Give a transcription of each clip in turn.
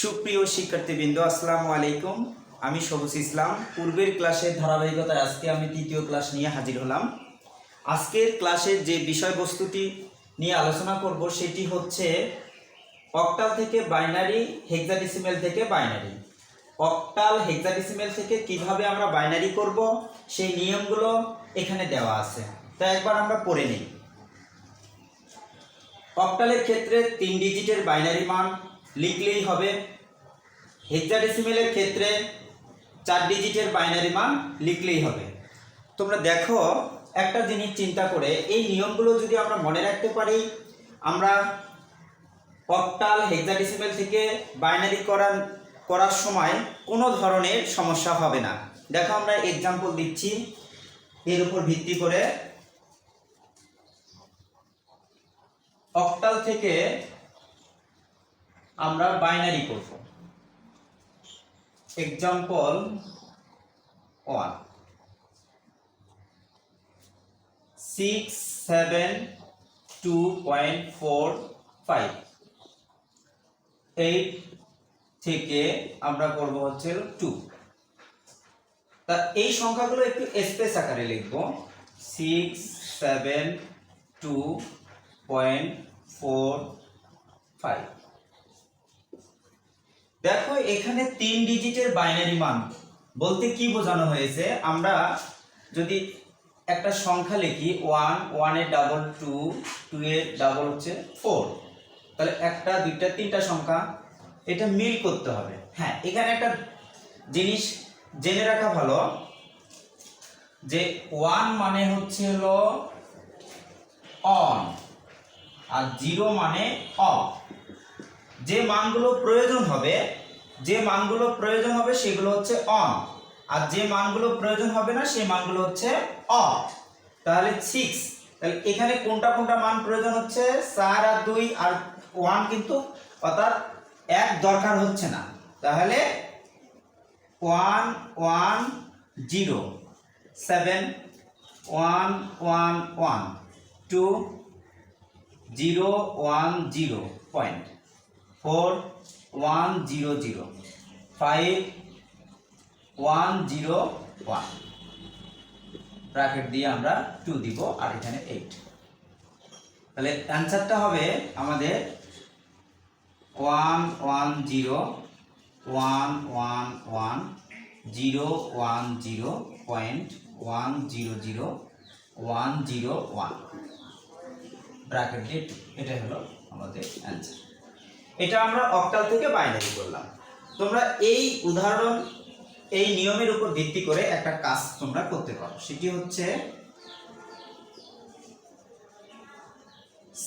সুপ্রিয় শিক্ষার্থীবৃন্দ, আসসালামু আলাইকুম। আমি সবুজ ইসলাম। পূর্বের ক্লাসের ধারাবাহিকতায় আজকে আমি তৃতীয় ক্লাস নিয়ে হাজির হলাম। আজকের ক্লাসের যে বিষয়বস্তুটি নিয়ে আলোচনা করব সেটি হচ্ছে অক্টাল থেকে বাইনারি, হেক্সাডেসিমেল থেকে বাইনারি। অক্টাল হেক্সাডেসিমেল থেকে কিভাবে আমরা বাইনারি করব সেই নিয়মগুলো এখানে দেওয়া আছে, তা একবার আমরা পড়ে নিই। অক্টালের ক্ষেত্রে 3 ডিজিটের বাইনারি মান লিখলেই হবে। হেক্সাডেসিমেলের ক্ষেত্রে 4 ডিজিটের বাইনারি মান লিখলেই হবে। তোমরা দেখো, একটা জিনিস চিন্তা করে এই নিয়মগুলো যদি আমরা মনে রাখতে পারি, আমরা অক্টাল হেক্সাডেসিমেল থেকে বাইনারি করার সময় কোনো ধরনের সমস্যা হবে না। দেখো, আমরা এক্সাম্পল দিচ্ছি এর উপর ভিত্তি করে। অক্টাল থেকে আমরা বাইনারি করব। এক্সাম্পল 1, 672.45 8 থেকে আমরা করব হচ্ছে 2। তা এই সংখ্যাগুলো একটু স্পেস আকারে লিখব। 672.45। দেখো, এখানে 3 ডিজিটের বাইনারি মান বলতে কি বোঝানো হয়েছে, আমরা যদি একটা সংখ্যা লিখি 1, 1 এর ডাবল 2, 2 এর ডাবল হচ্ছে 4, তাহলে একটা, দুইটা, তিনটা সংখ্যা, এটা মিল করতে হবে। হ্যাঁ, এখানে একটা জিনিস জেনে রাখা ভালো যে 1 মানে হচ্ছে হলো অন আর 0 মানে অফ। যে মানগুলো প্রয়োজন হবে সেগুলো হচ্ছে অন, আর যে মানগুলো প্রয়োজন হবে না সেই মানগুলো হচ্ছে অফ। তাহলে 6, তাহলে এখানে কোনটা কোনটা মান প্রয়োজন হচ্ছে? 4 আর 2 আর 1, কিন্তু অর্থাৎ 1 দরকার হচ্ছে না। তাহলে 1 1 0, 7 1 1 1, 2 0 1 0 পয়েন্ট, 4 1 0 0, 5 1 0 1, ব্র্যাকেট দিয়ে আমরা 2 দিব আর এখানে 8। তাহলে অ্যানসারটা হবে আমাদের 1 1 0 1 1 1 0 1 0 পয়েন্ট 1 0 0 1 0 1, ব্র্যাকেট দিয়ে 2। এটাই হলো আমাদের অ্যানসার। এটা আমরা অক্টাল থেকে বাইনারি করলাম। তোমরা এই উদাহরণ, এই নিয়মের উপর ভিত্তি করে একটা কাজ তোমরা করতে পারো। সেটি হচ্ছে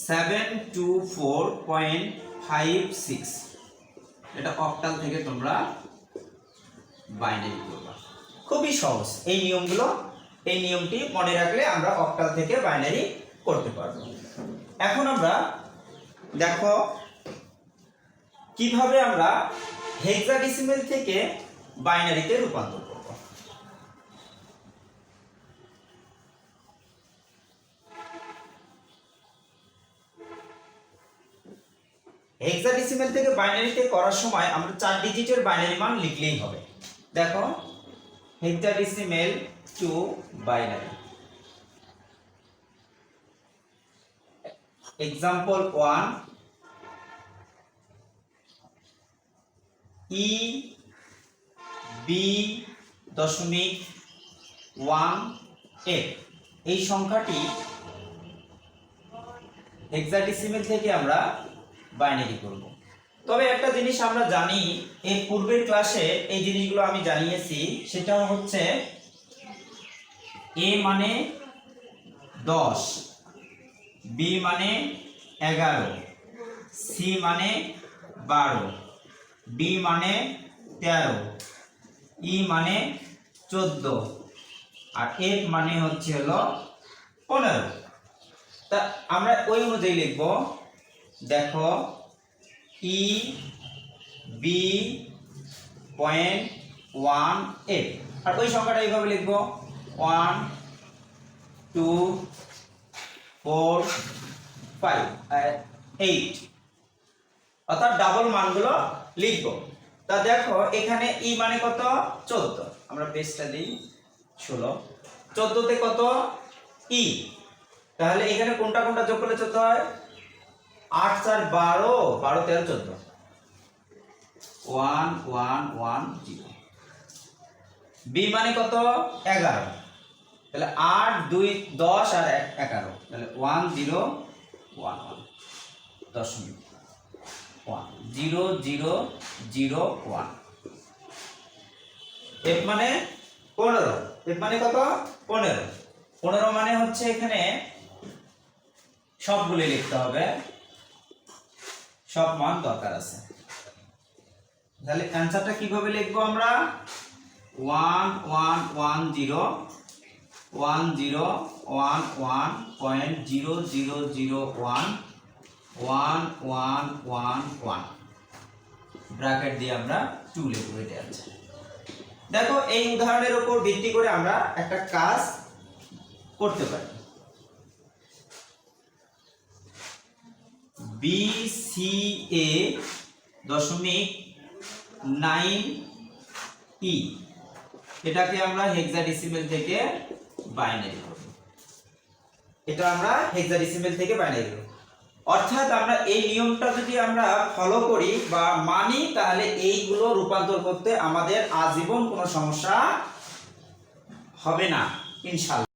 724.56। এটা অক্টাল থেকে তোমরা বাইনারি করবা। খুবই সহজ এই নিয়মগুলো। এই নিয়মটি মনে রাখলে আমরা অক্টাল থেকে বাইনারি করতে পারবো। এখন আমরা দেখো কিভাবে আমরা হেক্সাডেসিমেল থেকে বাইনারিতে রূপান্তর করব। হেক্সাডেসিমেল থেকে বাইনারিতে করার সময় আমরা 4 ডিজিটের বাইনারি মান লিখলেই হবে। দেখো, hexadecimal two binary. Example 1, EB.18 এই সংখ্যাটি হেক্সাডেসিমেল থেকে আমরা বাইনারি করব। তবে একটা জিনিস আমরা জানি, এর পূর্বের ক্লাসে এই জিনিসগুলো আমি জানিয়েছি, সেটা হচ্ছে A মানে 10, B মানে 11, C মানে 12, D মানে 13, E মানে 14 আর F মানে হচ্ছে হলো 15। তা আমরা ওই অনুযায়ী লিখব। দেখো, EB.18 আর ওই সংখ্যাটা এইভাবে লিখব 1 2 4 5 8। অর্থাৎ ডাবল মানগুলো লিখব। তা দেখো এখানে ই মানে কত 14, আমরা পেজটা দিই 16, 14 তে কত ই, তাহলে এখানে কোনটা কোনটা যোগ করলে 14 হয়, 8 4 12, 12 13 14, 1 1 1 0। বি মানে কত 11, তাহলে 8 2 10 আর 11, তাহলে 1 0 1 1 দশমিক 1 0 0 0 1। এফ মানে 15, এফ মানে কত 15, 15 মানে হচ্ছে এখানে সবগুলো লিখতে হবে, সব মান দরকার আছে। তাহলে অ্যানসারটা কিভাবে লিখবো আমরা, 1 1 1 0 1 0 1 1.0001 1 1 1 1 ব্র্যাকেট দিয়ে আমরা 2 লিখব। এটা আছে। দেখো এই উদাহরণের উপর ভিত্তি করে আমরা একটা কাজ করতে পারি। BCA দশমিক 9E, এটাকে আমরা হেক্সাডেসিমেল থেকে বাইনারি করব। এটা আমরা হেক্সাডেসিমেল থেকে বাইনারি করব, অর্থাৎ আমরা এই নিয়মটা যদি আমরা ফলো করি বা মানি, তাহলে এইগুলো রূপান্তর করতে আমাদের আজীবন কোনো সমস্যা হবে না ইনশাআল্লাহ।